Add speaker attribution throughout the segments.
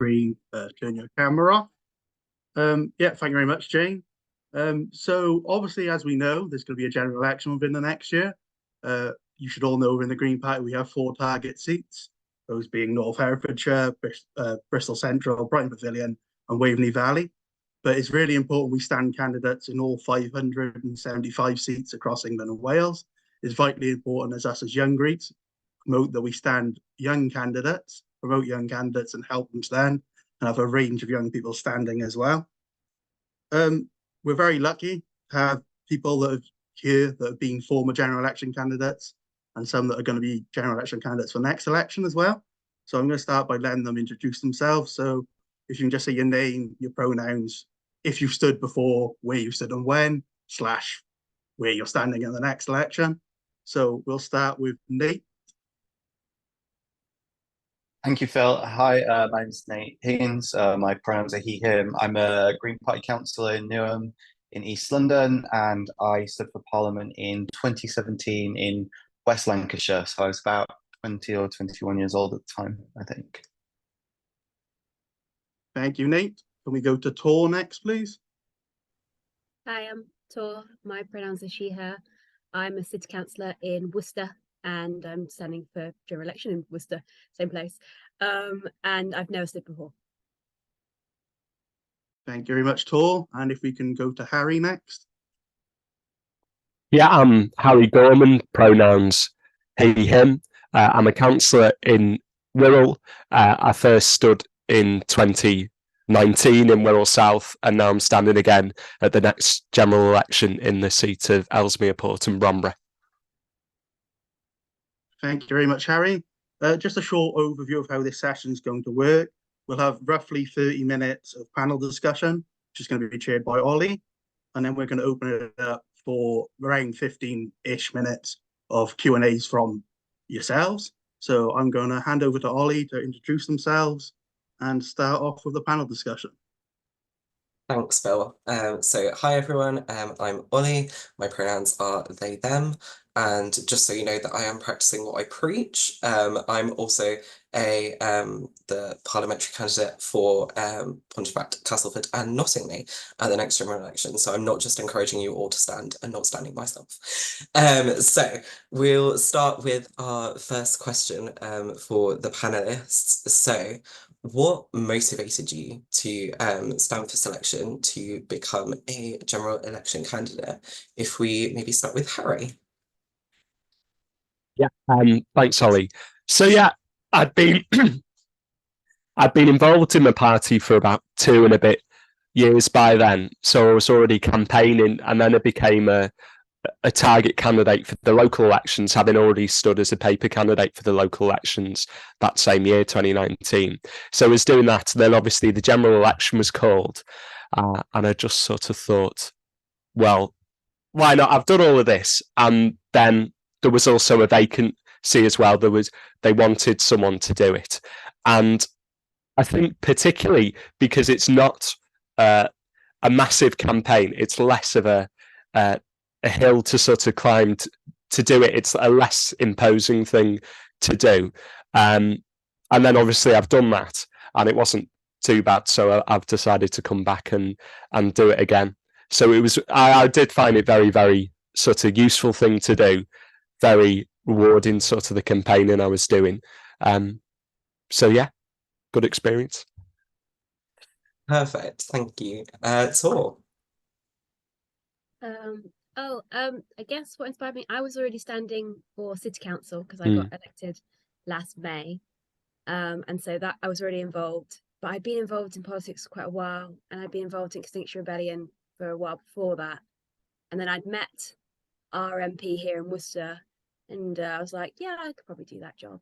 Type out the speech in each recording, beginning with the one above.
Speaker 1: screen, turn your camera off. Yeah, thank you very much, Jane. So obviously, as we know, there's going to be a general election within the next year. You should all know in the Green Party we have 4 target seats, those being North Herefordshire, Bristol Central, Brighton Pavilion, and Waveney Valley. But it's really important we stand candidates in all 575 seats across England and Wales. It's vitally important as us as young Greeks promote that we stand young candidates, promote young candidates and help them stand, and have a range of young people standing as well. We're very lucky to have people that are here that have been former general election candidates and some that are going to be general election candidates for next election as well. So I'm going to start by letting them introduce themselves. So if you can just say your name, your pronouns, if you've stood before, where you stood and when, / where you're standing in the next election. So we'll start with Nate.
Speaker 2: Thank you, Phil. Hi, my name's Nate Higgins. My pronouns are he, him. I'm a Green Party councillor in Newham in East London, and I stood for Parliament in 2017 in West Lancashire. So I was about 20 or 21 years old at the time, I think.
Speaker 1: Thank you, Nate. Can we go to Tor next, please?
Speaker 3: Hi, I'm Tor. My pronouns are she, her. I'm a city councillor in Worcester, and I'm standing for general election in Worcester, same place. And I've never stood before.
Speaker 1: Thank you very much, Tor. And if we can go to Harry next.
Speaker 4: Yeah, I'm Harry Gorman, pronouns he, him. I'm a councillor in Wirral. I first stood in 2019 in Wirral South, and now I'm standing again at the next general election in the seat of Ellesmere Port and Bromley.
Speaker 1: Thank you very much, Harry. Just a short overview of how this session is going to work. We'll have roughly 30 minutes of panel discussion, which is going to be chaired by Ollie. And then we're going to open it up for around 15-ish minutes of Q&As from yourselves. So I'm going to hand over to Ollie to introduce themselves and start off with the panel discussion.
Speaker 5: Thanks, Phil. So hi everyone, I'm Ollie. My pronouns are they, them. And just so you know that I am practicing what I preach, I'm also the parliamentary candidate for Pontefract, Castleford and Nottingham at the next general election. So I'm not just encouraging you all to stand and not standing myself. So we'll start with our first question for the panelists. So what motivated you to stand for selection to become a general election candidate? If we maybe start with Harry.
Speaker 4: Yeah, thanks, Ollie. So yeah, I'd been involved in the party for about 2 and a bit years by then. So I was already campaigning, and then I became a target candidate for the local elections, having already stood as a paper candidate for the local elections that same year, 2019. So I was doing that. Then obviously the general election was called, and I just sort of thought, well, why not? I've done all of this, and then there was also a vacancy as well. They wanted someone to do it, and I think particularly because it's not a massive campaign, it's less of a hill to sort of climb to do it. It's a less imposing thing to do, and then obviously I've done that, and it wasn't too bad. So I've decided to come back and do it again. So it was. I did find it very, very sort of useful thing to do. Very rewarding, sort of the campaigning I was doing. So yeah, good experience.
Speaker 5: Perfect, thank you. Tor.
Speaker 3: I guess what inspired me, I was already standing for city council because I got elected last May. And so that I was already involved, but I'd been involved in politics for quite a while, and I'd been involved in Extinction Rebellion for a while before that. And then I'd met our MP here in Worcester, and I was like, yeah, I could probably do that job.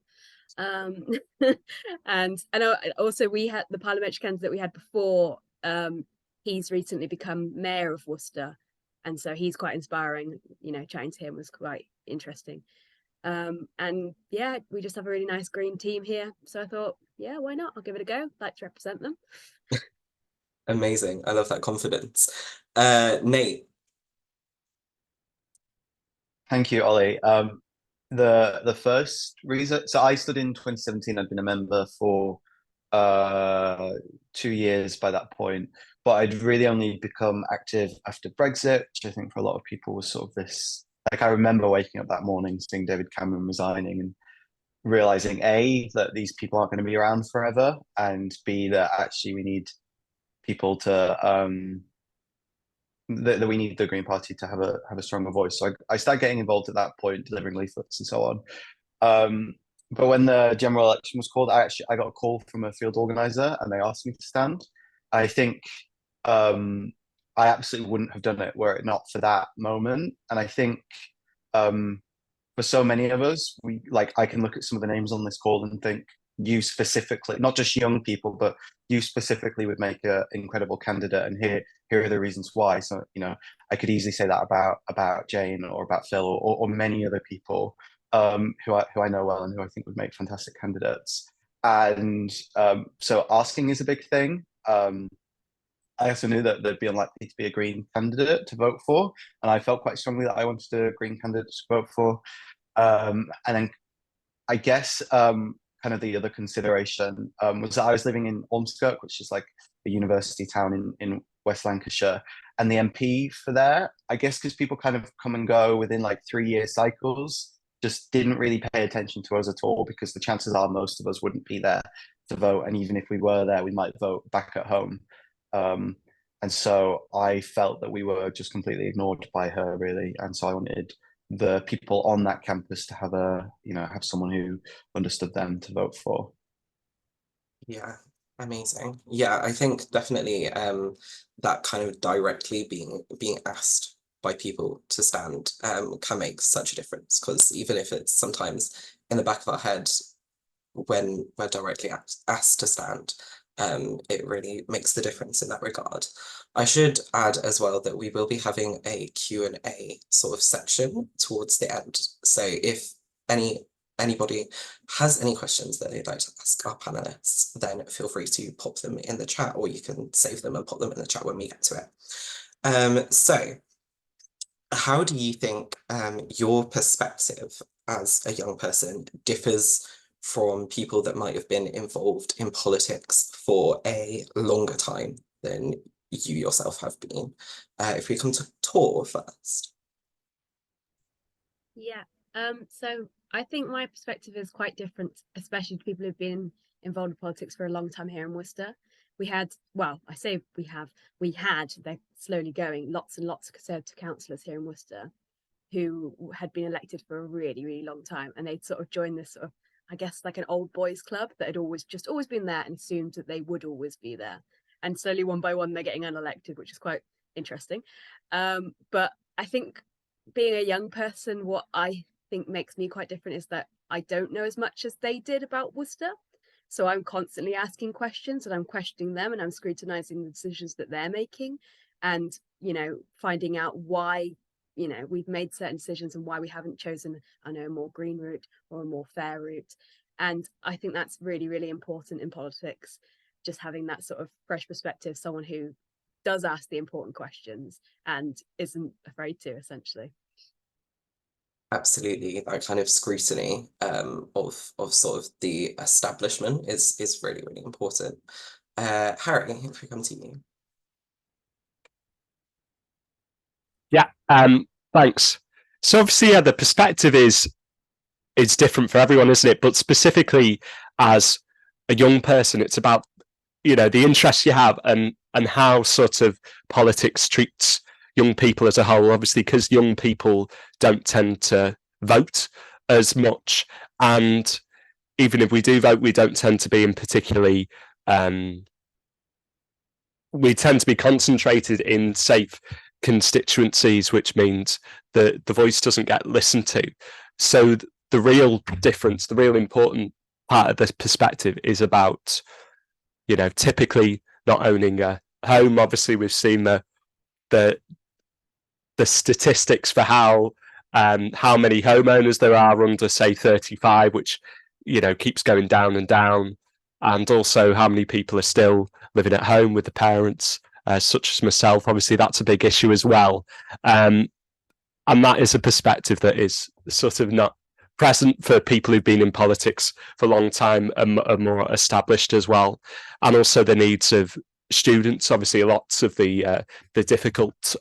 Speaker 3: And I know also we had the parliamentary candidate we had before. He's recently become mayor of Worcester, and so he's quite inspiring. You know, chatting to him was quite interesting. And yeah, we just have a really nice green team here. So I thought, yeah, why not? I'll give it a go. I'd like to represent them.
Speaker 5: Amazing. I love that confidence. Nate.
Speaker 2: Thank you, Ollie. The first reason, so I stood in 2017. I'd been a member for 2 years by that point. But I'd really only become active after Brexit, which I think for a lot of people was sort of this. Like, I remember waking up that morning, seeing David Cameron resigning, and realizing A, that these people aren't going to be around forever, and B, that actually we need people to that we need the Green Party to have a stronger voice. So I started getting involved at that point, delivering leaflets and so on. But when the general election was called, I got a call from a field organizer, and they asked me to stand. I think I absolutely wouldn't have done it were it not for that moment. And I think for so many of us, I can look at some of the names on this call and think you specifically, not just young people, but you specifically would make an incredible candidate, and here are the reasons why. So, I could easily say that about Jane or about Phil or many other people who I know well and who I think would make fantastic candidates. And so asking is a big thing. I also knew that there'd be unlikely to be a Green candidate to vote for, and I felt quite strongly that I wanted a Green candidate to vote for. And then I guess kind of the other consideration was that I was living in Ormskirk, which is like a university town in West Lancashire, and the MP for there, I guess because people kind of come and go within like 3-year cycles, just didn't really pay attention to us at all, because the chances are most of us wouldn't be there to vote, and even if we were there, we might vote back at home. And so I felt that we were just completely ignored by her, really, and so I wanted the people on that campus to have have someone who understood them to vote for.
Speaker 5: Yeah, amazing. Yeah, I think definitely that kind of directly being asked by people to stand can make such a difference, because even if it's sometimes in the back of our head when we're directly asked to stand, it really makes the difference in that regard. I should add as well that we will be having a Q&A sort of section towards the end. So if anybody has any questions that they'd like to ask our panelists, then feel free to pop them in the chat, or you can save them and pop them in the chat when we get to it. So how do you think your perspective as a young person differs from people that might have been involved in politics for a longer time than you yourself have been? If we come to Tor first.
Speaker 3: Yeah, so I think my perspective is quite different, especially to people who've been involved in politics for a long time here in Worcester. We had, well, I say we had, they're slowly going, lots and lots of Conservative councillors here in Worcester who had been elected for a really, really long time. And they'd sort of joined this sort of, I guess, like an old boys club that had always been there and assumed that they would always be there. And slowly, one by one, they're getting unelected, which is quite interesting. But I think being a young person, what I think makes me quite different is that I don't know as much as they did about Worcester. So I'm constantly asking questions, and I'm questioning them, and I'm scrutinizing the decisions that they're making, and, finding out why, we've made certain decisions and why we haven't chosen, a more green route or a more fair route. And I think that's really, really important in politics, just having that sort of fresh perspective, someone who does ask the important questions and isn't afraid to, essentially.
Speaker 5: Absolutely, that kind of scrutiny of sort of the establishment is really, really important. Harry, if we come to you.
Speaker 4: Yeah, thanks. So obviously, the perspective is different for everyone, isn't it? But specifically as a young person, it's about the interests you have and how sort of politics treats young people as a whole. Obviously, because young people don't tend to vote as much, and even if we do vote, we don't tend to be in particularly. We tend to be concentrated in safe constituencies, which means that the voice doesn't get listened to. So the real difference, the real important part of this perspective is about, typically not owning a home. Obviously, we've seen the statistics for how many homeowners there are under, say, 35, which keeps going down and down, and also how many people are still living at home with the parents, such as myself. Obviously, that's a big issue as well, and that is a perspective that is sort of not present for people who've been in politics for a long time and are more established as well, and also the needs of students. Obviously, lots of the difficult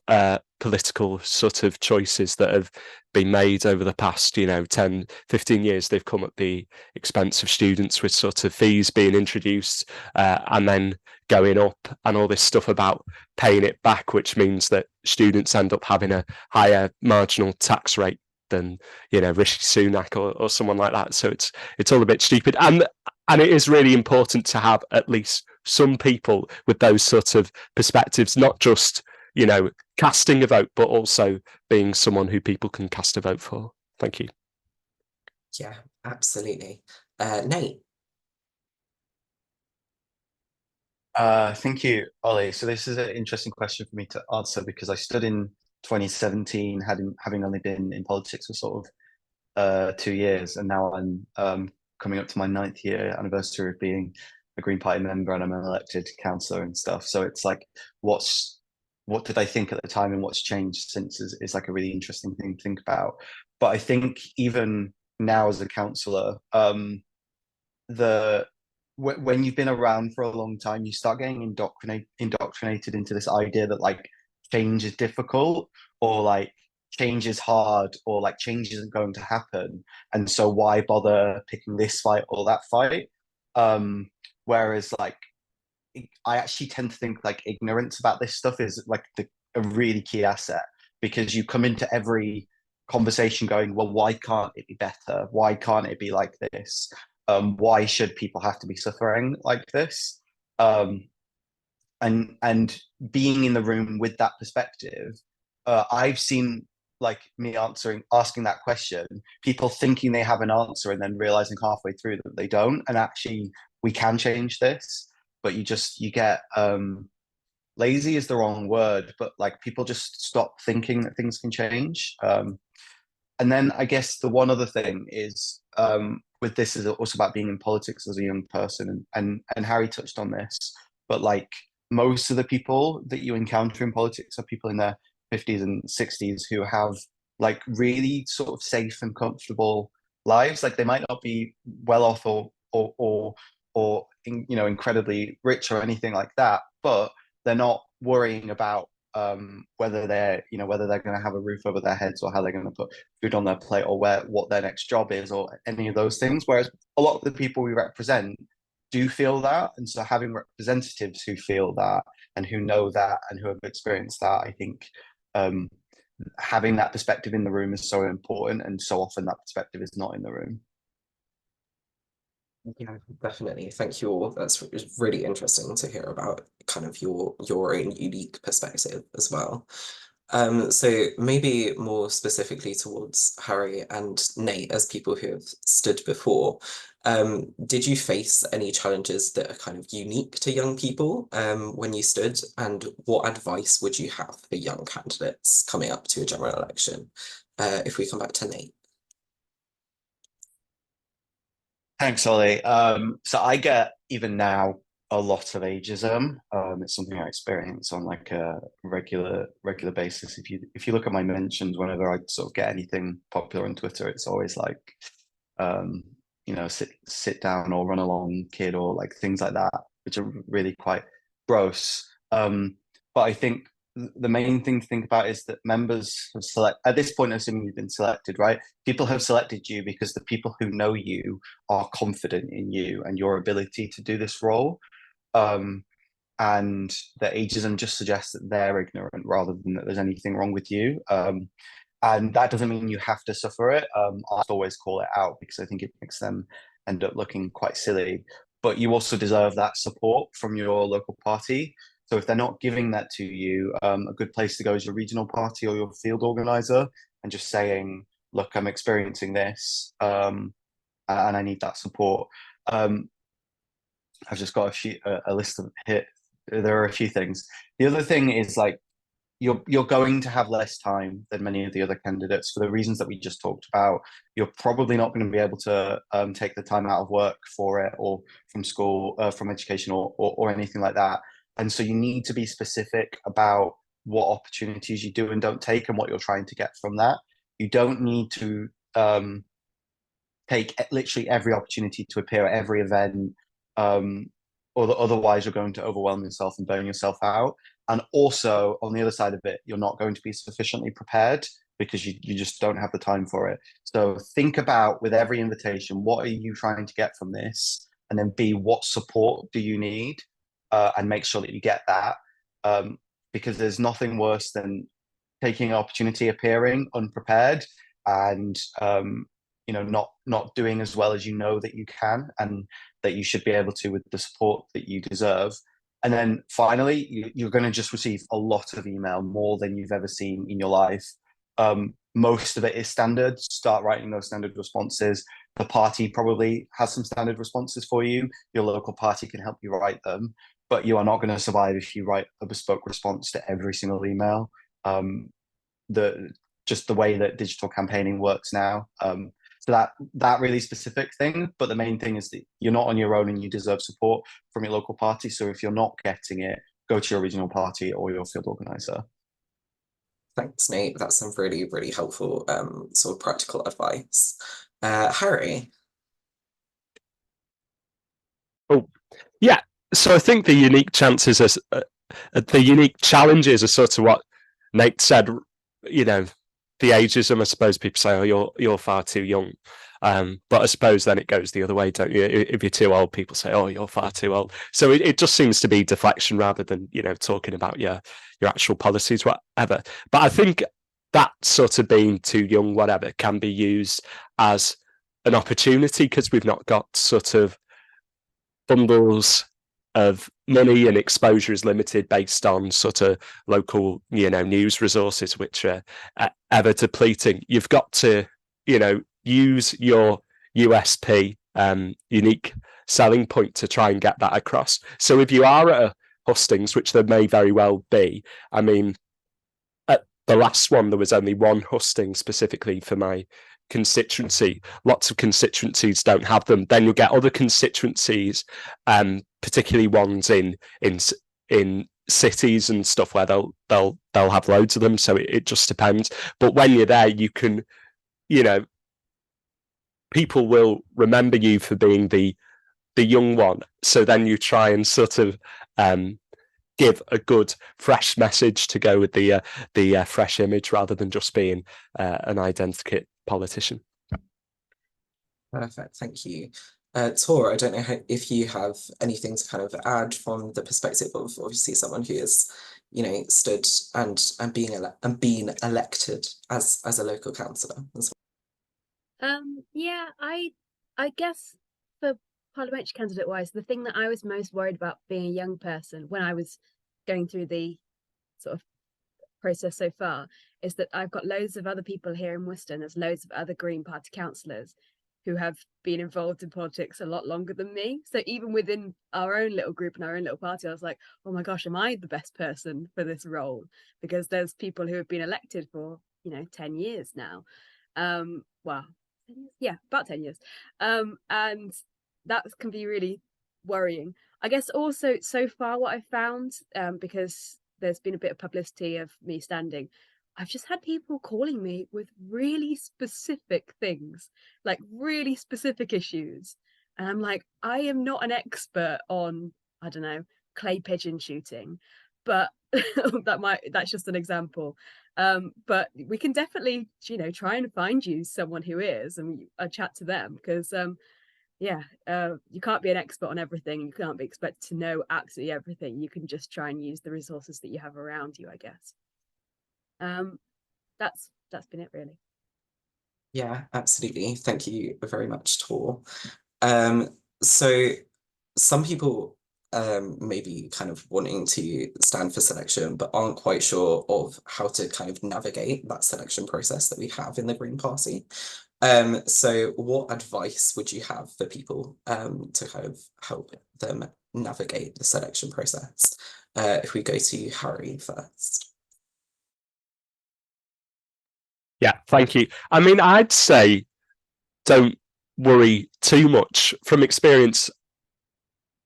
Speaker 4: political sort of choices that have been made over the past 10, 15 years, they've come at the expense of students, with sort of fees being introduced and then going up, and all this stuff about paying it back, which means that students end up having a higher marginal tax rate than Rishi Sunak or someone like that. So it's all a bit stupid, and it is really important to have at least some people with those sort of perspectives, not just casting a vote, but also being someone who people can cast a vote for. Thank you.
Speaker 5: Yeah, absolutely. Nate.
Speaker 2: Thank you, Ollie. So this is an interesting question for me to answer, because I stood in 2017, having only been in politics for sort of 2 years, and now I'm coming up to my 9th year anniversary of being a Green Party member, and I'm an elected councillor and stuff. So it's like, what did I think at the time and what's changed since is like a really interesting thing to think about. But I think even now as a councillor, when you've been around for a long time, you start getting indoctrinated into this idea that like change is difficult, or like change is hard, or like change isn't going to happen, and so why bother picking this fight or that fight. Whereas like I actually tend to think like ignorance about this stuff is like a really key asset, because you come into every conversation going, well, why can't it be better? Why can't it be like this? Why should people have to be suffering like this? And being in the room with that perspective, I've seen like me asking that question, people thinking they have an answer and then realizing halfway through that they don't, and actually we can change this. But you get lazy is the wrong word, but like people just stop thinking that things can change. And then I guess the one other thing is, with this is also about being in politics as a young person, and Harry touched on this, but like most of the people that you encounter in politics are people in their 50s and 60s who have like really sort of safe and comfortable lives. Like they might not be well off or incredibly rich or anything like that, but they're not worrying about whether they're going to have a roof over their heads, or how they're going to put food on their plate, or what their next job is, or any of those things. Whereas a lot of the people we represent do feel that, and so having representatives who feel that and who know that and who have experienced that, I think having that perspective in the room is so important, and so often that perspective is not in the room.
Speaker 5: Yeah, definitely. Thank you all. That's really interesting to hear about kind of your own unique perspective as well. So maybe more specifically towards Harry and Nate, as people who have stood before, did you face any challenges that are kind of unique to young people when you stood, and what advice would you have for young candidates coming up to a general election? If we come back to Nate.
Speaker 2: Thanks, Ollie. So I get, even now, a lot of ageism. It's something I experience on like a regular basis. If you look at my mentions, whenever I sort of get anything popular on Twitter, it's always like, sit down or run along, kid, or like things like that, which are really quite gross. But I think the main thing to think about is that members have at this point, assuming you've been selected, right? People have selected you because the people who know you are confident in you and your ability to do this role. And the ageism just suggests that they're ignorant rather than that there's anything wrong with you. And that doesn't mean you have to suffer it. I always call it out because I think it makes them end up looking quite silly. But you also deserve that support from your local party. So if they're not giving that to you, a good place to go is your regional party or your field organizer, and just saying, look, I'm experiencing this, and I need that support. I've just got a list of here. There are a few things. The other thing is like, you're going to have less time than many of the other candidates for the reasons that we just talked about. You're probably not going to be able to take the time out of work for it, or from school, from education, or anything like that. And so you need to be specific about what opportunities you do and don't take, and what you're trying to get from that. You don't need to take literally every opportunity to appear at every event, or otherwise you're going to overwhelm yourself and burn yourself out. And also, on the other side of it, you're not going to be sufficiently prepared because you just don't have the time for it. So think about, with every invitation, what are you trying to get from this? And then B, what support do you need? And make sure that you get that. Because there's nothing worse than taking an opportunity, appearing unprepared, and not doing as well as you know that you can and that you should be able to with the support that you deserve. And then finally, you're going to just receive a lot of email, more than you've ever seen in your life. Most of it is standard. Start writing those standard responses. The party probably has some standard responses for you. Your local party can help you write them, but you are not going to survive if you write a bespoke response to every single email. Just the way that digital campaigning works now. So that really specific thing, but the main thing is that you're not on your own and you deserve support from your local party. So if you're not getting it, go to your regional party or your field organizer.
Speaker 5: Thanks, Nate. That's some really, really helpful sort of practical advice. Harry?
Speaker 4: Oh, yeah. So I think the unique chances are, the unique challenges are sort of what Nate said. You know, the ageism. I suppose people say, "Oh, you're far too young," but I suppose then it goes the other way, don't you? If you're too old, people say, "Oh, you're far too old." So it just seems to be deflection rather than talking about your actual policies, whatever. But I think that sort of being too young, whatever, can be used as an opportunity because we've not got sort of bundles of money and exposure is limited based on sort of local, news resources, which are ever depleting. You've got to, use your USP, unique selling point to try and get that across. So if you are at a hustings, which there may very well be, I mean, at the last one, there was only one husting specifically for my constituency. Lots of constituencies don't have them. Then you'll get other constituencies, particularly ones in cities and stuff where they'll have loads of them. So it just depends. But when you're there, you can, people will remember you for being the young one. So then you try and sort of give a good fresh message to go with the fresh image rather than just being an identikit politician.
Speaker 5: Perfect, thank you. Tor, I don't know if you have anything to kind of add from the perspective of obviously someone who is, stood and being elected as a local councillor as
Speaker 3: well. Yeah, I guess for parliamentary candidate wise, the thing that I was most worried about being a young person when I was going through the sort of process so far is that I've got loads of other people here in Worcester. There's loads of other Green Party councillors who have been involved in politics a lot longer than me. So even within our own little group and our own little party, I was like, oh my gosh, am I the best person for this role? Because there's people who have been elected for 10 years now. Well, yeah, about 10 years. And that can be really worrying. I guess also so far what I've found, because there's been a bit of publicity of me standing, I've just had people calling me with really specific things, like really specific issues. And I'm like, I am not an expert on, I don't know, clay pigeon shooting, but that's just an example. But we can definitely, try and find you someone who is, and I chat to them because, you can't be an expert on everything. You can't be expected to know absolutely everything. You can just try and use the resources that you have around you, I guess. That's been it, really.
Speaker 5: Yeah, absolutely. Thank you very much, Tor. So some people may be kind of wanting to stand for selection but aren't quite sure of how to kind of navigate that selection process that we have in the Green Party. So what advice would you have for people to kind of help them navigate the selection process? If we go to Harry first.
Speaker 4: Yeah, thank you. I mean, I'd say don't worry too much. From experience,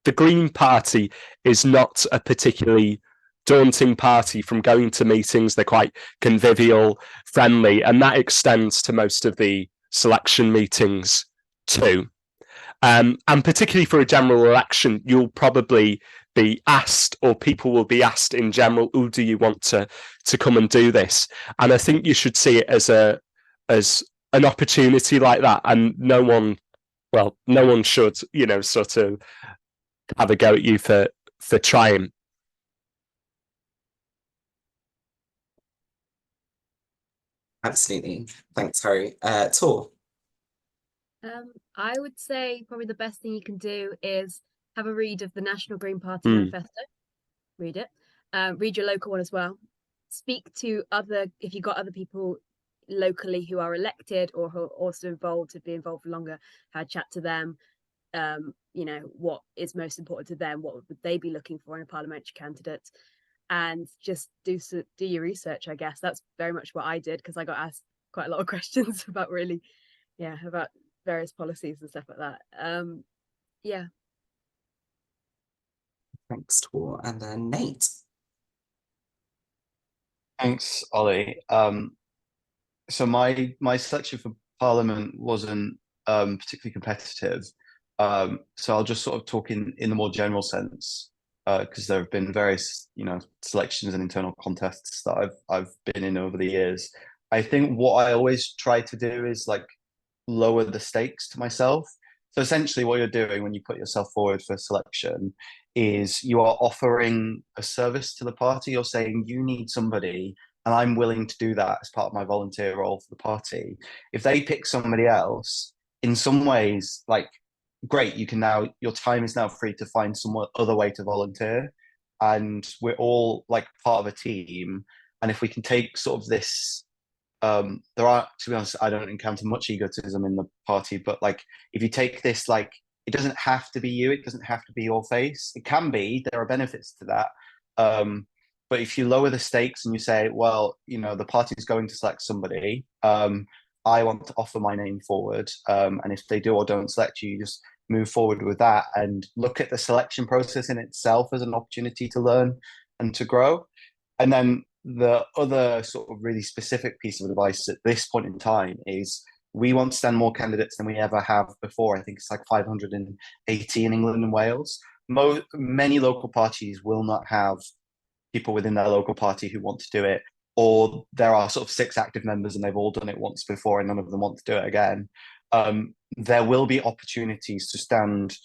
Speaker 4: the Green Party is not a particularly daunting party. From going to meetings, they're quite convivial, friendly, and that extends to most of the selection meetings two. And particularly for a general election, you'll probably be asked, or people will be asked in general, who do you want to come and do this? And I think you should see it as an opportunity like that. And no one should, sort of have a go at you for trying.
Speaker 5: Absolutely. Thanks, Harry. Tor.
Speaker 3: I would say probably the best thing you can do is have a read of the National Green Party manifesto. Read it. Read your local one as well. Speak to if you've got other people locally who are elected or who are also involved, to be involved for longer, have a chat to them. What is most important to them, what would they be looking for in a parliamentary candidate, and just do your research. I guess that's very much what I did, because I got asked quite a lot of questions about about various policies and stuff like that. Yeah.
Speaker 5: Thanks, Tor. And then Nate.
Speaker 2: Thanks, Ollie. So my selection for Parliament wasn't particularly competitive. So I'll just sort of talk in the more general sense, because there have been various, selections and internal contests that I've been in over the years. I think what I always try to do is like lower the stakes to myself. So essentially what you're doing when you put yourself forward for selection is you are offering a service to the party. You're saying you need somebody, and I'm willing to do that as part of my volunteer role for the party. If they pick somebody else, in some ways, like, great, your time is now free to find some other way to volunteer. And we're all like part of a team. And if we can take sort of this, to be honest, I don't encounter much egotism in the party, but like, if you take this, like, it doesn't have to be you, it doesn't have to be your face. It can be, there are benefits to that. But if you lower the stakes and you say, well, the party is going to select somebody, I want to offer my name forward. And if they do or don't select you, you just move forward with that and look at the selection process in itself as an opportunity to learn and to grow. And then the other sort of really specific piece of advice at this point in time is we want to stand more candidates than we ever have before. I think it's like 580 in England and Wales. Many local parties will not have people within their local party who want to do it, or there are sort of 6 active members and they've all done it once before and none of them want to do it again. There will be opportunities to stand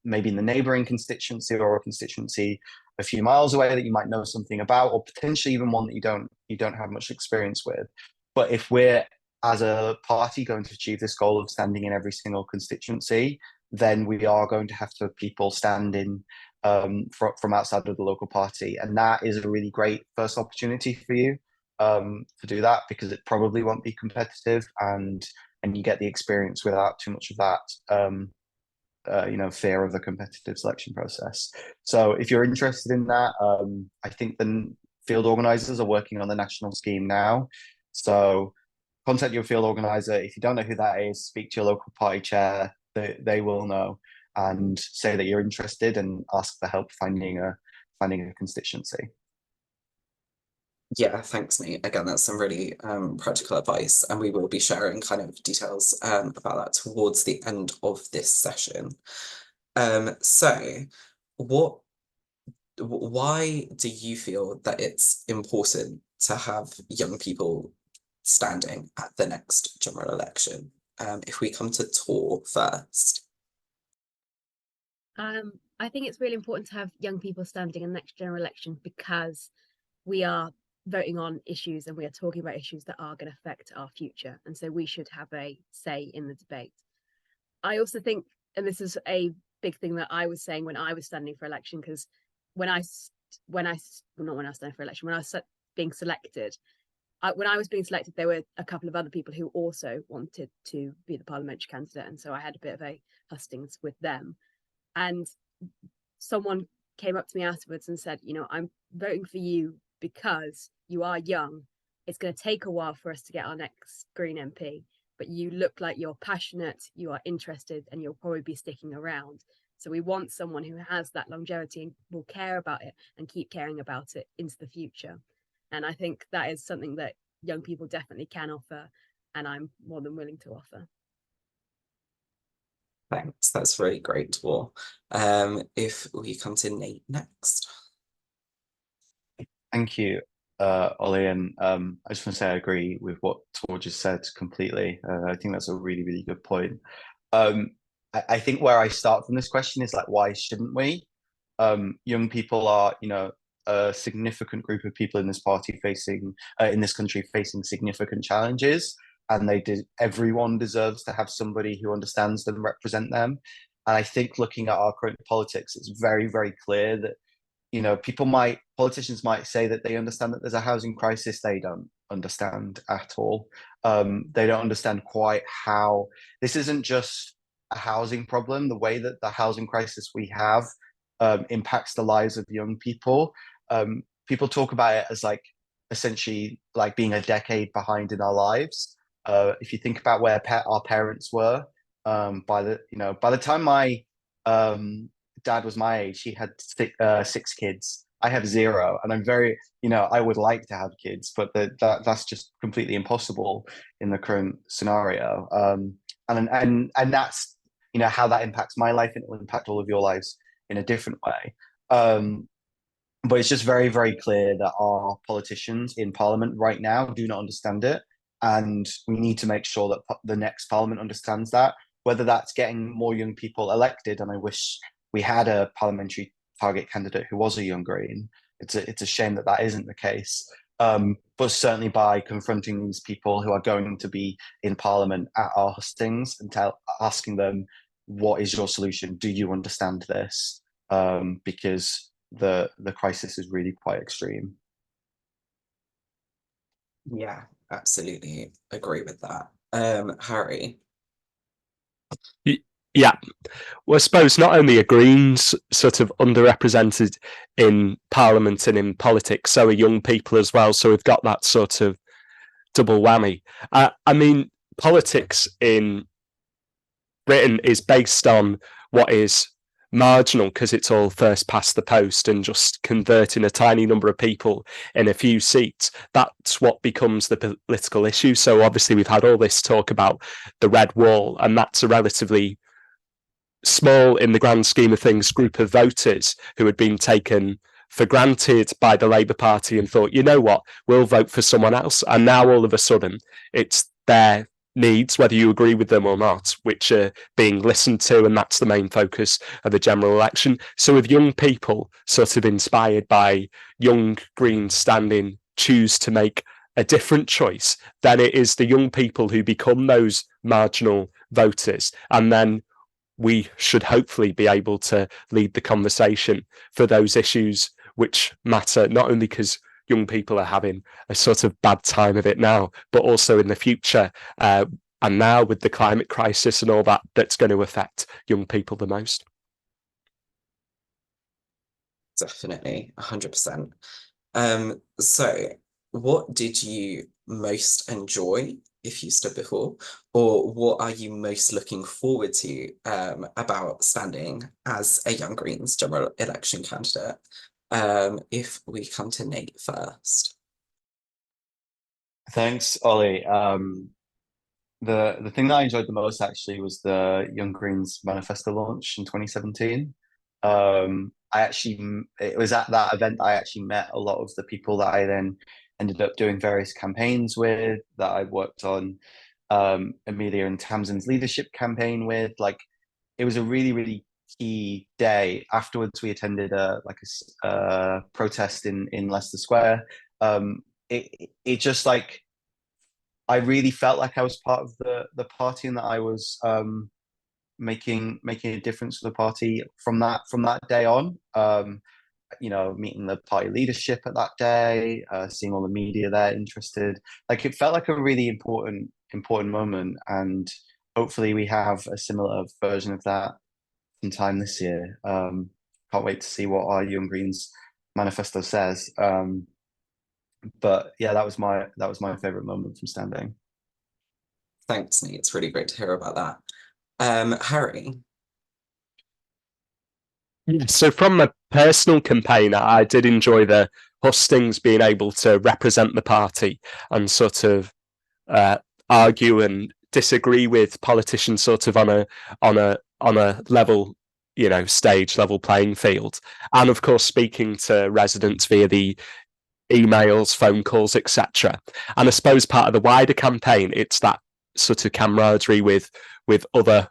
Speaker 2: maybe in the neighbouring constituency or a constituency a few miles away that you might know something about, or potentially even one that you don't have much experience with. But if we're, as a party, going to achieve this goal of standing in every single constituency, then we are going to have to have people stand in from outside of the local party. And that is a really great first opportunity for you to do that, because it probably won't be competitive, and you get the experience without too much of that fear of the competitive selection process. So if you're interested in that, I think the field organisers are working on the national scheme now. So contact your field organiser. If you don't know who that is, speak to your local party chair. They will know, and say that you're interested and ask for help finding a constituency.
Speaker 5: Yeah, thanks, Nate. Again, that's some really practical advice, and we will be sharing kind of details about that towards the end of this session. So why do you feel that it's important to have young people standing at the next general election? If we come to Tor first.
Speaker 3: I think it's really important to have young people standing in the next general election, because we are voting on issues and we are talking about issues that are going to affect our future, and so we should have a say in the debate. I also think, and this is a big thing that I was saying when I was standing for election, because when I was being selected, there were a couple of other people who also wanted to be the parliamentary candidate, and so I had a bit of a hustings with them. And someone came up to me afterwards and said, I'm voting for you because you are young. It's going to take a while for us to get our next Green MP, but you look like you're passionate, you are interested, and you'll probably be sticking around. So we want someone who has that longevity and will care about it and keep caring about it into the future. And I think that is something that young people definitely can offer, and I'm more than willing to offer.
Speaker 5: Thanks, that's really great, Tor. If we come to Nate next.
Speaker 2: Thank you, Ollie, and I just want to say I agree with what Tor just said completely. I think that's a really, really good point. I think where I start from this question is like, why shouldn't we? Young people are, a significant group of people in this party facing, in this country facing significant challenges, and everyone deserves to have somebody who understands them, represent them. And I think looking at our current politics, it's very, very clear that politicians might say that they understand that there's a housing crisis. They don't understand at all. They don't understand quite how this isn't just a housing problem. The way that the housing crisis we have impacts the lives of young people. People talk about it as like essentially like being a decade behind in our lives. If you think about where our parents were, by the time my dad was my age, he had six kids. I have zero, and I'm very, I would like to have kids, but that's just completely impossible in the current scenario. And that's how that impacts my life, and it will impact all of your lives in a different way. But it's just very, very clear that our politicians in Parliament right now do not understand it, and we need to make sure that the next Parliament understands that. Whether that's getting more young people elected, and I wish we had a parliamentary target candidate who was a young Green. It's a shame that isn't the case. But certainly by confronting these people who are going to be in Parliament at our hustings and asking them, what is your solution? Do you understand this? Because the crisis is really quite extreme.
Speaker 5: Yeah, absolutely agree with that. Harry.
Speaker 4: Yeah, well, I suppose not only are Greens sort of underrepresented in Parliament and in politics, so are young people as well. So we've got that sort of double whammy. I mean, politics in Britain is based on what is marginal because it's all first past the post and just converting a tiny number of people in a few seats. That's what becomes the political issue. So obviously we've had all this talk about the red wall, and that's a relatively small, in the grand scheme of things, group of voters who had been taken for granted by the Labour Party and thought, you know what, we'll vote for someone else. And now all of a sudden it's their needs, whether you agree with them or not, which are being listened to, and that's the main focus of the general election. So if young people, sort of inspired by young Greens standing, choose to make a different choice, then it is the young people who become those marginal voters, and then we should hopefully be able to lead the conversation for those issues which matter, not only because young people are having a sort of bad time of it now, but also in the future, and now with the climate crisis and all that, that's going to affect young people the most.
Speaker 5: Definitely, 100%. So what did you most enjoy if you stood before, or what are you most looking forward to about standing as a Young Greens general election candidate? If we come to Nate first.
Speaker 2: Thanks, Ollie. The thing that I enjoyed the most actually was the Young Greens manifesto launch in 2017. It was at that event I actually met a lot of the people that I then ended up doing various campaigns with, that I worked on Amelia and Tamsin's leadership campaign with. Like, it was a really, really key day. Afterwards, we attended a protest in Leicester Square. It just like, I really felt like I was part of the party, and that I was making a difference to the party from that day on. Meeting the party leadership at that day, seeing all the media there interested. Like, it felt like a really important moment, and hopefully we have a similar version of that sometime this year. Can't wait to see what our Young Greens manifesto says. But yeah, that was my favorite moment from standing.
Speaker 5: Thanks, Nate. It's really great to hear about that. Harry.
Speaker 4: So from a personal campaign, I did enjoy the hustings, being able to represent the party and sort of argue and disagree with politicians sort of on on a level, stage, level playing field. And of course, speaking to residents via the emails, phone calls, etc. And I suppose part of the wider campaign, it's that sort of camaraderie with other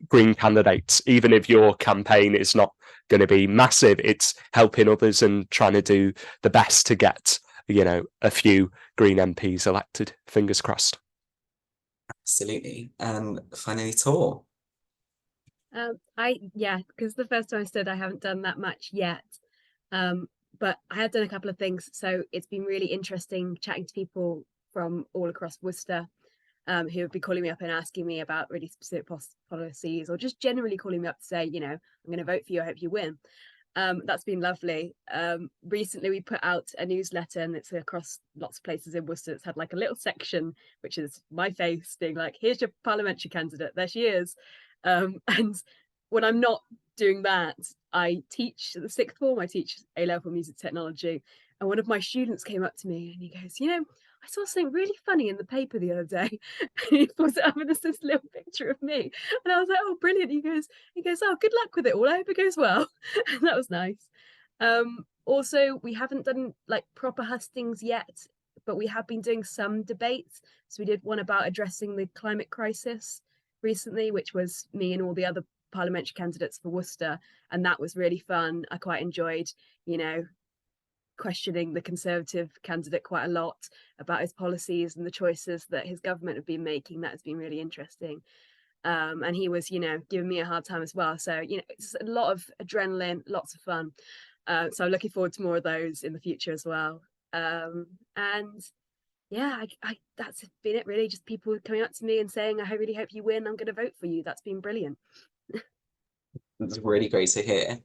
Speaker 4: Green candidates. Even if your campaign is not going to be massive, it's helping others and trying to do the best to get, a few Green MPs elected. Fingers crossed.
Speaker 5: Absolutely. And finally, Tor.
Speaker 3: Because the first time I stood, I haven't done that much yet. But I have done a couple of things. So it's been really interesting chatting to people from all across Worcester who would be calling me up and asking me about really specific policies, or just generally calling me up to say, I'm going to vote for you, I hope you win. That's been lovely. Recently we put out a newsletter, and it's across lots of places in Worcester. It's had like a little section which is my face being like, here's your parliamentary candidate, there she is. And when I'm not doing that, I teach at the sixth form, I teach A-level music technology, and one of my students came up to me and he goes, I saw something really funny in the paper the other day. And he put it up, and there's this little picture of me. And I was like, oh, brilliant. He goes, oh, good luck with it all. I hope it goes well. And that was nice. Also, we haven't done like proper hustings yet, but we have been doing some debates. So we did one about addressing the climate crisis recently, which was me and all the other parliamentary candidates for Worcester. And that was really fun. I quite enjoyed, questioning the Conservative candidate quite a lot about his policies and the choices that his government have been making. That has been really interesting. And he was, giving me a hard time as well. So, it's a lot of adrenaline, lots of fun. So I'm looking forward to more of those in the future as well. And yeah, I that's been it really. Just people coming up to me and saying, I really hope you win. I'm going to vote for you. That's been brilliant.
Speaker 5: That's really great to hear.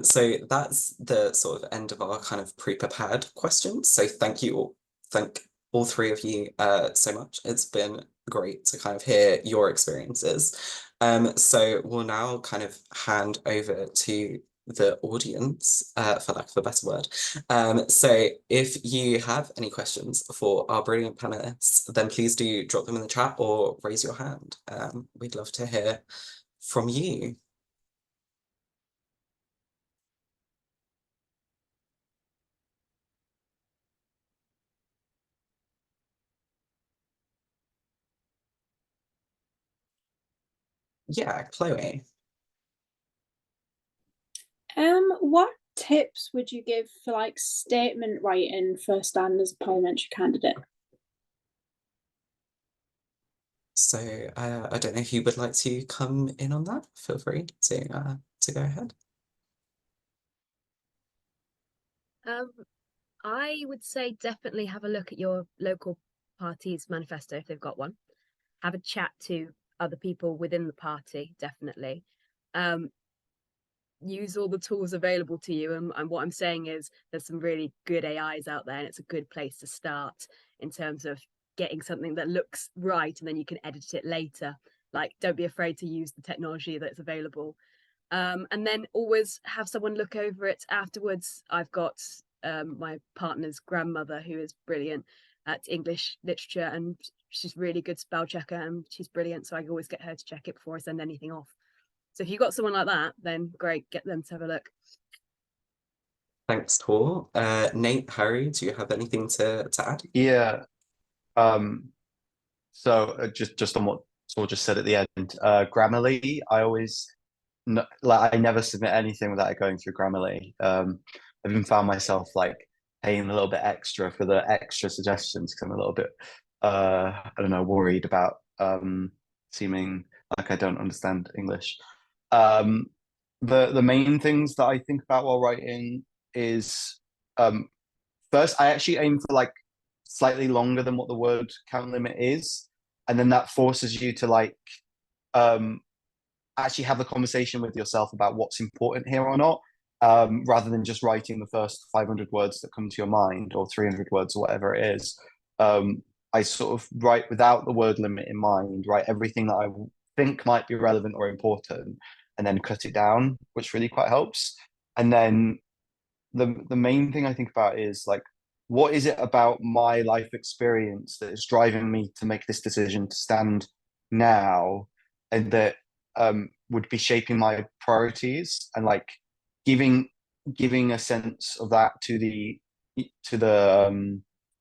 Speaker 5: So that's the sort of end of our kind of pre-prepared questions. So thank all three of you so much. It's been great to kind of hear your experiences. So we'll now kind of hand over to the audience, for lack of a better word. So if you have any questions for our brilliant panelists, then please do drop them in the chat or raise your hand. We'd love to hear from you. Yeah, Chloe.
Speaker 6: What tips would you give for like statement writing for stand as a parliamentary candidate?
Speaker 5: So I don't know who would like to come in on that. Feel free to go ahead.
Speaker 3: I would say definitely have a look at your local party's manifesto if they've got one. Have a chat to other people within the party, definitely. Use all the tools available to you. And what I'm saying is there's some really good AIs out there, and it's a good place to start in terms of getting something that looks right, and then you can edit it later. Like, don't be afraid to use the technology that's available. And then always have someone look over it afterwards. I've got my partner's grandmother who is brilliant at English literature, and she's really good spell checker, and she's brilliant. So I always get her to check it before I send anything off. So if you've got someone like that, then great, get them to have a look.
Speaker 5: Thanks, Tor. Nate, Harry, do you have anything to add?
Speaker 2: Yeah. So just on what Tor just said at the end, Grammarly, I never submit anything without it going through Grammarly. I've even found myself like paying a little bit extra for the extra suggestions because I'm a little bit I don't know, worried about seeming like I don't understand English. The main things that I think about while writing is first I actually aim for like slightly longer than what the word count limit is, and then that forces you to like actually have a conversation with yourself about what's important here or not, rather than just writing the first 500 words that come to your mind, or 300 words, or whatever it is. I sort of write without the word limit in mind, write everything that I think might be relevant or important, and then cut it down, which really quite helps. And then the main thing I think about is like, what is it about my life experience that is driving me to make this decision to stand now, and that would be shaping my priorities, and like giving a sense of that to the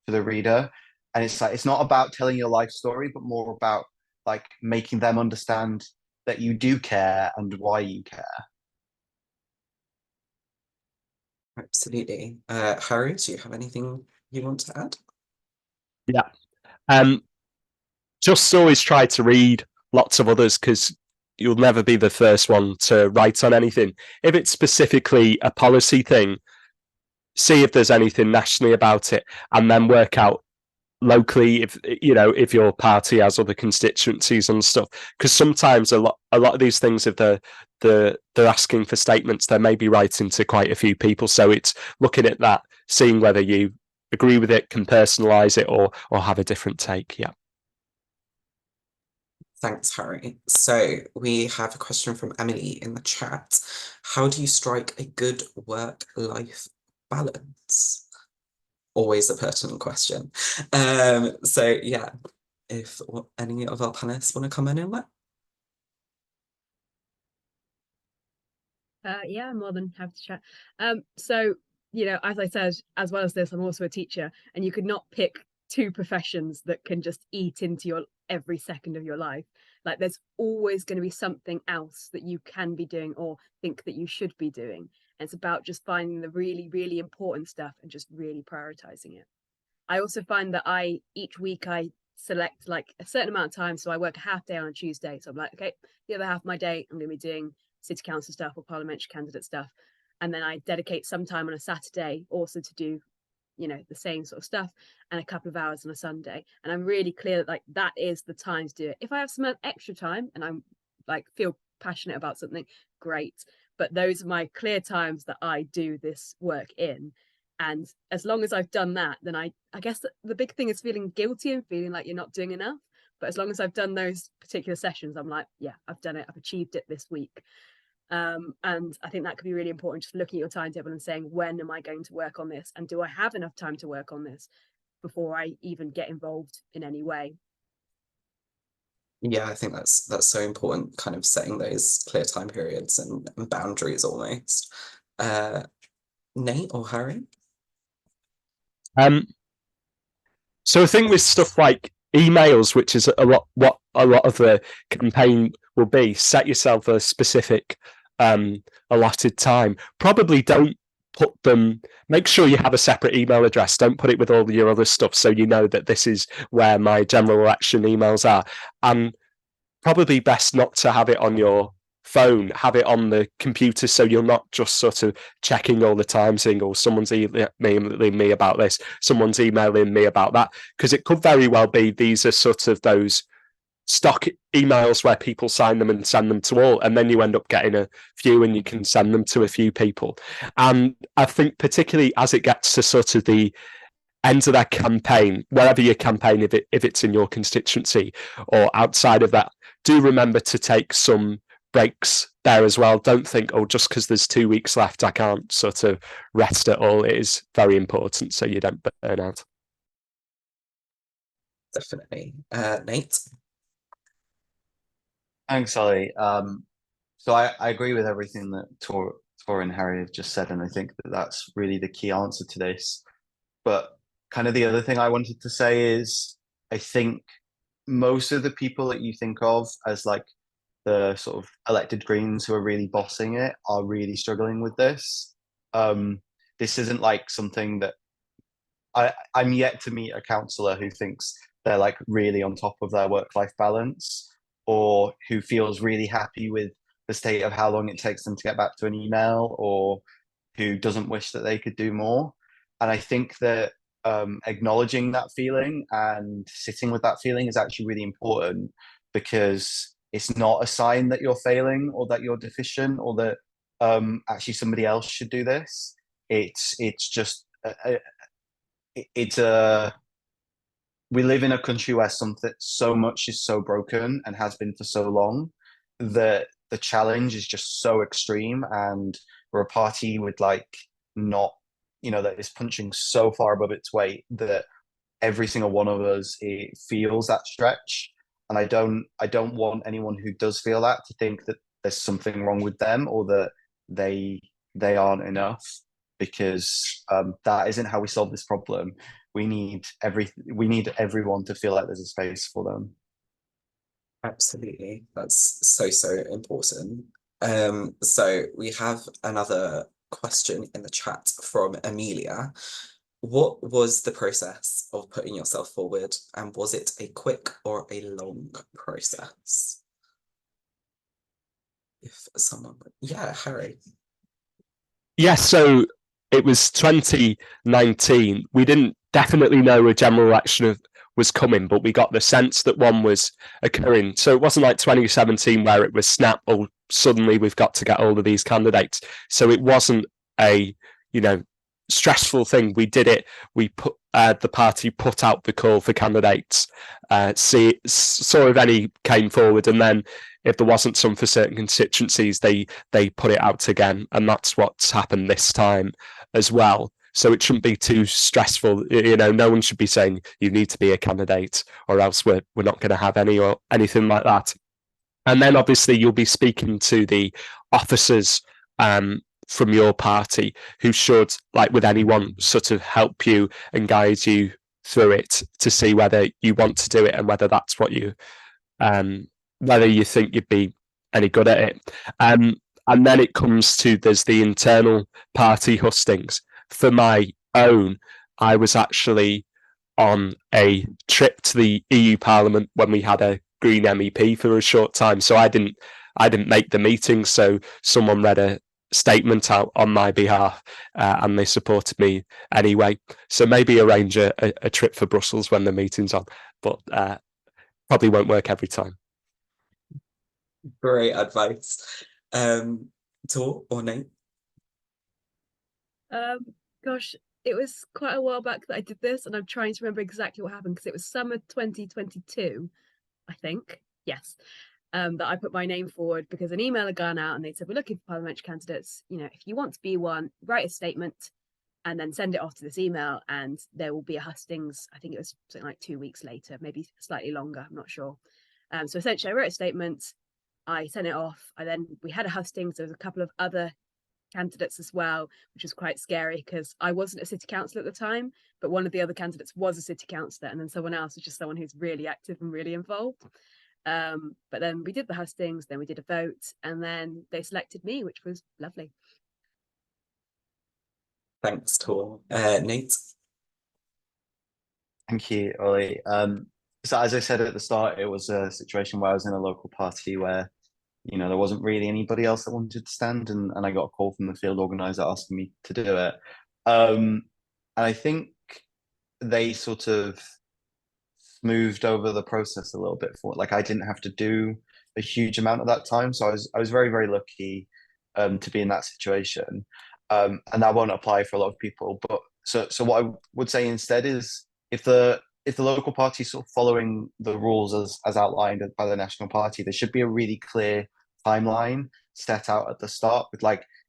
Speaker 2: reader. And it's like, it's not about telling your life story, but more about like making them understand that you do care and why you care.
Speaker 5: Absolutely. Harry, do you have anything you want to add?
Speaker 4: Yeah. Just always try to read lots of others, because you'll never be the first one to write on anything. If it's specifically a policy thing, see if there's anything nationally about it, and then work out locally if your party has other constituencies and stuff. Because sometimes a lot of these things, if they're asking for statements, they may be writing to quite a few people. So it's looking at that, seeing whether you agree with it, can personalize it, or have a different take. Yeah.
Speaker 5: Thanks, Harry. So we have a question from Emily in the chat. How do you strike a good work-life balance? Always a pertinent question. So yeah, if any of our panelists want to come in on that.
Speaker 3: Yeah, I'm more than happy to chat. So, as I said, as well as this, I'm also a teacher, and you could not pick two professions that can just eat into your every second of your life. Like, there's always going to be something else that you can be doing or think that you should be doing. And it's about just finding the really, really important stuff and just really prioritizing it. I also find that each week I select like a certain amount of time. So I work a half day on a Tuesday. So I'm like, okay, the other half of my day, I'm going to be doing city council stuff or parliamentary candidate stuff. And then I dedicate some time on a Saturday also to do, the same sort of stuff, and a couple of hours on a Sunday. And I'm really clear that like that is the time to do it. If I have some extra time and I'm like feel passionate about something, great. But those are my clear times that I do this work in. And as long as I've done that, then I guess the big thing is feeling guilty and feeling like you're not doing enough. But as long as I've done those particular sessions, I'm like, yeah, I've done it. I've achieved it this week. And I think that could be really important, just looking at your timetable and saying, when am I going to work on this? And do I have enough time to work on this before I even get involved in any way?
Speaker 5: Yeah, I think that's so important, kind of setting those clear time periods and boundaries almost. Nate or Harry?
Speaker 4: So I think with stuff like emails, which is what a lot of the campaign will be, set yourself a specific allotted time. Probably don't put them, make sure you have a separate email address. Don't put it with all your other stuff, so you know that this is where my general election emails are. And probably best not to have it on your phone, have it on the computer, so you're not just sort of checking all the time, saying, oh, someone's emailing me about this, someone's emailing me about that, because it could very well be these are sort of those stock emails where people sign them and send them to all, and then you end up getting a few and you can send them to a few people. And I think particularly as it gets to sort of the end of that campaign, wherever your campaign, if it's in your constituency or outside of that, do remember to take some breaks there as well. Don't think, oh, just because there's 2 weeks left, I can't sort of rest at all. It is very important so you don't burn out.
Speaker 5: Definitely. Nate?
Speaker 2: Thanks, Ollie. So I agree with everything that Tor and Harry have just said, and I think that that's really the key answer to this. But kind of the other thing I wanted to say is, I think most of the people that you think of as like the sort of elected Greens who are really bossing it are really struggling with this. This isn't like something that I'm yet to meet a councillor who thinks they're like really on top of their work-life balance, or who feels really happy with the state of how long it takes them to get back to an email, or who doesn't wish that they could do more. And I think that acknowledging that feeling and sitting with that feeling is actually really important, because it's not a sign that you're failing or that you're deficient or that actually somebody else should do this. It's just we live in a country where so much is so broken and has been for so long that the challenge is just so extreme, and we're a party with like not, that is punching so far above its weight that every single one of us, it feels that stretch. And I don't want anyone who does feel that to think that there's something wrong with them or that they aren't enough, because that isn't how we solve this problem. We need everyone to feel like there's a space for them.
Speaker 5: Absolutely. That's so important. So we have another question in the chat from Amelia. What was the process of putting yourself forward, and was it a quick or a long process? If someone would, yeah, Harry.
Speaker 4: Yes, so it was 2019. We didn't definitely know a general election was coming, but we got the sense that one was occurring. So it wasn't like 2017 where it was snap, oh, suddenly we've got to get hold of these candidates. So it wasn't a, stressful thing. We did it. We put the party put out the call for candidates, saw if any came forward, and then if there wasn't some for certain constituencies, they put it out again, and that's what's happened this time as well. So it shouldn't be too stressful. No one should be saying you need to be a candidate or else we're not going to have any or anything like that. And then obviously you'll be speaking to the officers from your party who should, like with anyone, sort of help you and guide you through it to see whether you want to do it and whether that's what you whether you think you'd be any good at it. And then it comes to, there's the internal party hustings. For my own, I was actually on a trip to the EU Parliament when we had a Green MEP for a short time. So I didn't make the meeting. So someone read a statement out on my behalf and they supported me anyway. So maybe arrange a trip for Brussels when the meeting's on, but probably won't work every time.
Speaker 5: Great advice. Tor or Nate?
Speaker 3: Gosh, it was quite a while back that I did this, and I'm trying to remember exactly what happened because it was summer 2022, I think. Yes. That I put my name forward because an email had gone out and they said, we're looking for parliamentary candidates. If you want to be one, write a statement and then send it off to this email, and there will be a hustings. I think it was something like 2 weeks later, maybe slightly longer, I'm not sure. So essentially I wrote a statement, I sent it off, we had a hustings. There was a couple of other candidates as well, which was quite scary because I wasn't a city councillor at the time, but one of the other candidates was a city councillor, and then someone else was just someone who's really active and really involved. But then we did the hustings, then we did a vote, and then they selected me, which was lovely.
Speaker 5: Thanks, Tor. Nate?
Speaker 2: Thank you, Ollie. So as I said at the start, it was a situation where I was in a local party where there wasn't really anybody else that wanted to stand, and I got a call from the field organizer asking me to do it. And I think they sort of smoothed over the process a little bit I didn't have to do a huge amount of that time. So I was very, very lucky to be in that situation. And that won't apply for a lot of people. But so what I would say instead is if the local party is sort of following the rules as outlined by the National Party, there should be a really clear timeline set out at the start with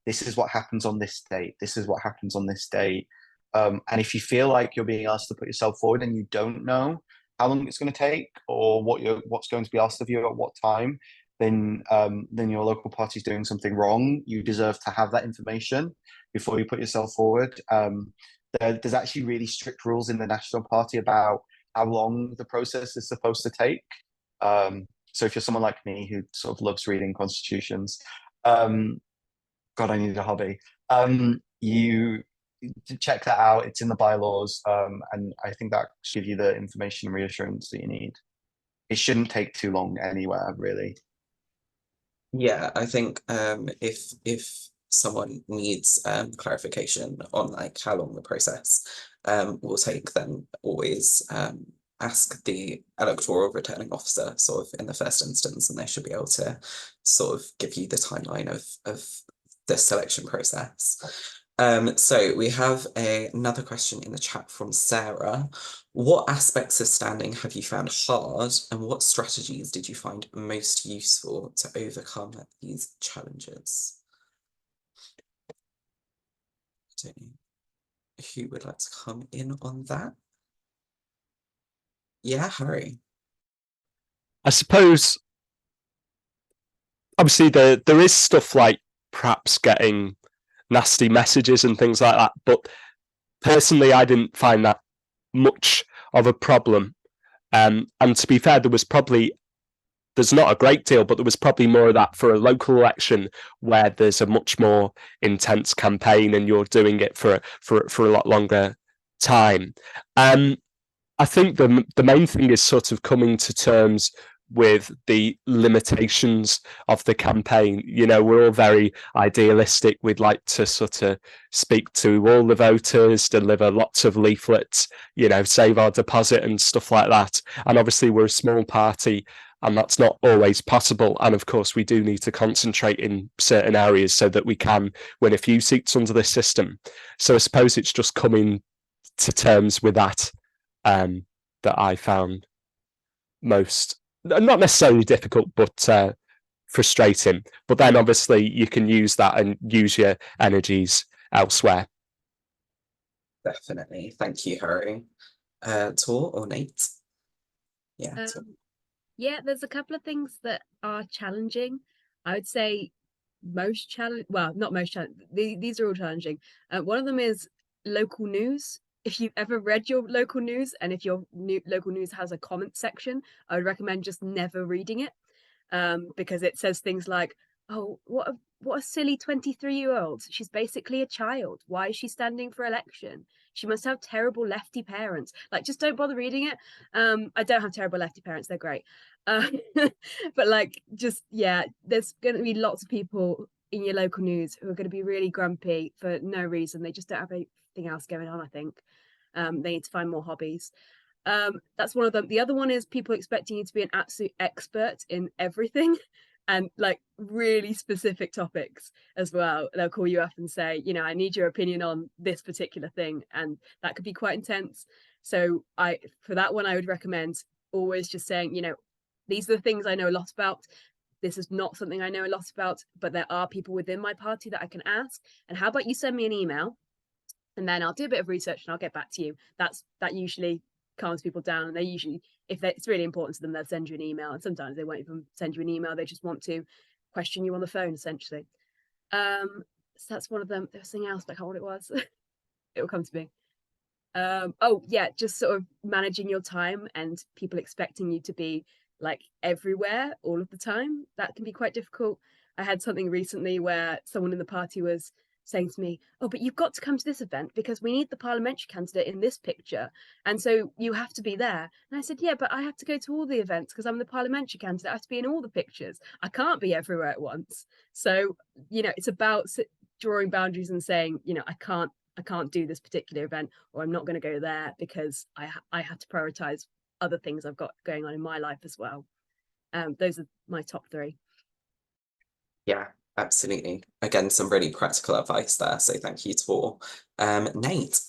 Speaker 2: this is what happens on this date, this is what happens on this date. And if you feel like you're being asked to put yourself forward and you don't know how long it's going to take or what's going to be asked of you at what time, then your local party is doing something wrong. You deserve to have that information before you put yourself forward. There's actually really strict rules in the National Party about how long the process is supposed to take. So if you're someone like me who sort of loves reading constitutions, God, I need a hobby. You check that out. It's in the bylaws, and I think that should give you the information and reassurance that you need. It shouldn't take too long anywhere, really.
Speaker 5: Yeah, I think if someone needs clarification on how long the process will take, then always ask the electoral returning officer sort of in the first instance, and they should be able to sort of give you the timeline of the selection process. So we have another question in the chat from Sarah. What aspects of standing have you found hard, and what strategies did you find most useful to overcome these challenges? I don't know who would like to come in on that. Yeah, Harry.
Speaker 4: I suppose, obviously, there is stuff like perhaps getting nasty messages and things like that, but personally, I didn't find that much of a problem. And to be fair, there's not a great deal, but there was probably more of that for a local election where there's a much more intense campaign and you're doing it for a lot longer time. I think the main thing is sort of coming to terms with the limitations of the campaign. You know, we're all very idealistic. We'd like to sort of speak to all the voters, deliver lots of leaflets, you know, save our deposit and stuff like that. And obviously we're a small party and that's not always possible. And of course, we do need to concentrate in certain areas so that we can win a few seats under this system. So I suppose it's just coming to terms with that that I found most, not necessarily difficult, but frustrating. But then obviously you can use that and use your energies elsewhere.
Speaker 5: Definitely. Thank you, Harry. Tor or Nate? Yeah.
Speaker 3: Yeah, there's a couple of things that are challenging. I would say most challenge. Well, not most challenging. These are all challenging. One of them is local news. If you've ever read your local news and if your local news has a comment section, I would recommend just never reading it, because it says things like, "Oh, what a silly 23-year-old. She's basically a child. Why is she standing for election? She must have terrible lefty parents." Like, just don't bother reading it. I don't have terrible lefty parents. They're great. But like, just, yeah, there's going to be lots of people in your local news who are going to be really grumpy for no reason. They just don't have anything else going on, I think. They need to find more hobbies. That's one of them. The other one is people expecting you to be an absolute expert in everything and like really specific topics as well. They'll call you up and say, you know, I need your opinion on this particular thing, and that could be quite intense. So for that one, I would recommend always just saying, you know, these are the things I know a lot about. This is not something I know a lot about, but there are people within my party that I can ask. And how about you send me an email, and then I'll do a bit of research and I'll get back to you. That usually calms people down, and they usually, if it's really important to them, they'll send you an email. And sometimes they won't even send you an email, they just want to question you on the phone, essentially. So that's one of them. There's something else, but I can't remember what it was. It will come to me. Oh yeah, just sort of managing your time and people expecting you to be like everywhere all of the time. That can be quite difficult. I had something recently where someone in the party was saying to me, "Oh, but you've got to come to this event because we need the parliamentary candidate in this picture, and so you have to be there." And I said, "Yeah, but I have to go to all the events because I'm the parliamentary candidate. I have to be in all the pictures. I can't be everywhere at once." So, you know, it's about drawing boundaries and saying, you know, I can't do this particular event, or I'm not going to go there because I have to prioritize other things I've got going on in my life as well. Those are my top three.
Speaker 5: Yeah, absolutely. Again, some really practical advice there. So thank you, Tor. Nate.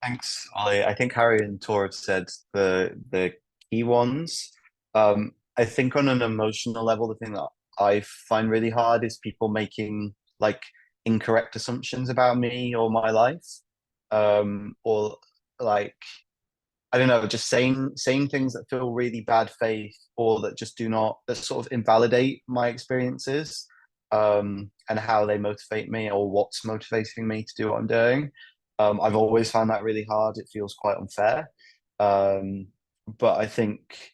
Speaker 2: Thanks, Ollie. I think Harry and Tor have said the key ones. I think on an emotional level, the thing that I find really hard is people making like incorrect assumptions about me or my life, or like, I don't know, just saying things that feel really bad faith or that just that sort of invalidate my experiences, and how they motivate me or what's motivating me to do what I'm doing. I've always found that really hard. It feels quite unfair. But I think,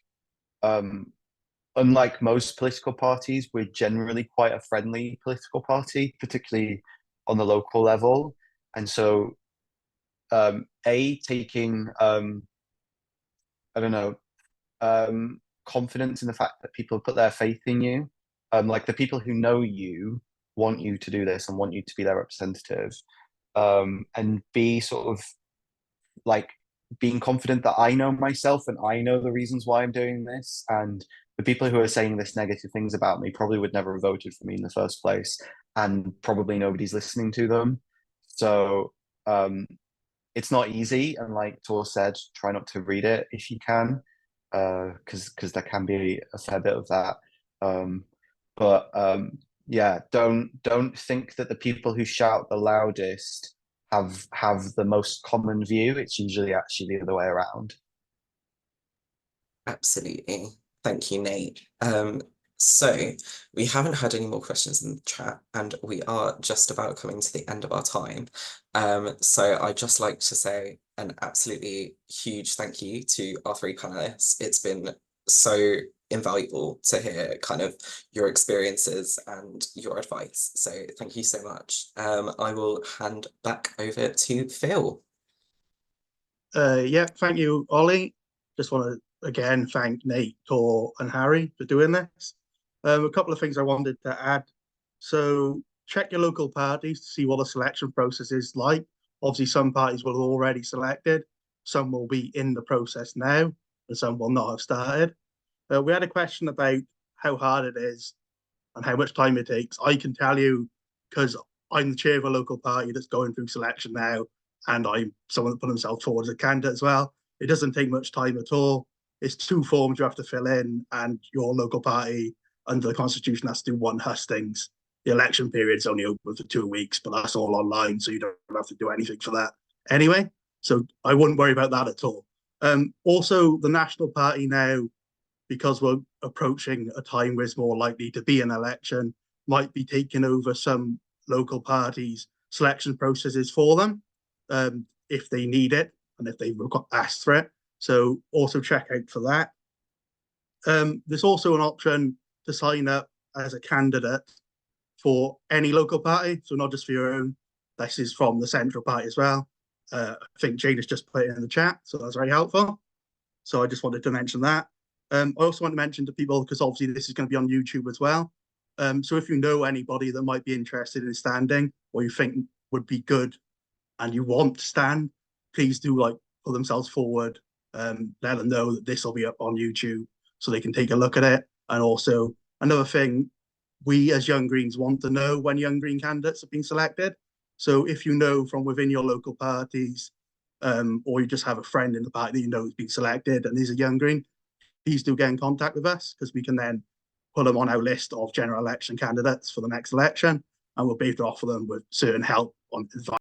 Speaker 2: unlike most political parties, we're generally quite a friendly political party, particularly on the local level. And so, taking, I don't know, confidence in the fact that people put their faith in you, like the people who know you want you to do this and want you to be their representative, and be sort of like being confident that I know myself and I know the reasons why I'm doing this, and the people who are saying this negative things about me probably would never have voted for me in the first place, and probably nobody's listening to them. So it's not easy, and like Tor said, try not to read it if you can, because there can be a fair bit of that. But yeah, don't think that the people who shout the loudest have the most common view. It's usually actually the other way around.
Speaker 5: Absolutely. Thank you, Nate. So we haven't had any more questions in the chat, and we are just about coming to the end of our time. So I'd just like to say an absolutely huge thank you to our three panelists. It's been so invaluable to hear kind of your experiences and your advice. So thank you so much. I will hand back over to Phil.
Speaker 1: Yeah, thank you, Ollie. Just want to again thank Nate, Tor, and Harry for doing this. A couple of things I wanted to add. So check your local parties to see what the selection process is like. Obviously, some parties will have already selected, some will be in the process now, and some will not have started. We had a question about how hard it is and how much time it takes. I can tell you because I'm the chair of a local party that's going through selection now, and I'm someone that put himself forward as a candidate as well. It doesn't take much time at all. It's 2 forms you have to fill in, and your local party under the constitution has to do 1 hustings. The election period's only open for 2 weeks, but that's all online, so you don't have to do anything for that anyway. So I wouldn't worry about that at all. Also, the National Party now, because we're approaching a time where it's more likely to be an election, might be taking over some local parties' selection processes for them if they need it and if they've asked for it. So also check out for that. There's also an option to sign up as a candidate for any local party, so not just for your own. This is from the Central Party as well. I think Jane has just put it in the chat, so that's very helpful. So I just wanted to mention that. I also want to mention to people, because obviously this is going to be on YouTube as well. So if you know anybody that might be interested in standing, or you think would be good and you want to stand, please do put themselves forward. Let them know that this will be up on YouTube so they can take a look at it. And also another thing, we as Young Greens want to know when Young Green candidates have been selected. So if you know from within your local parties, or you just have a friend in the party that you know has been selected and is a Young Green, please do get in contact with us, because we can then put them on our list of general election candidates for the next election, and we'll be able to offer them with certain help on advice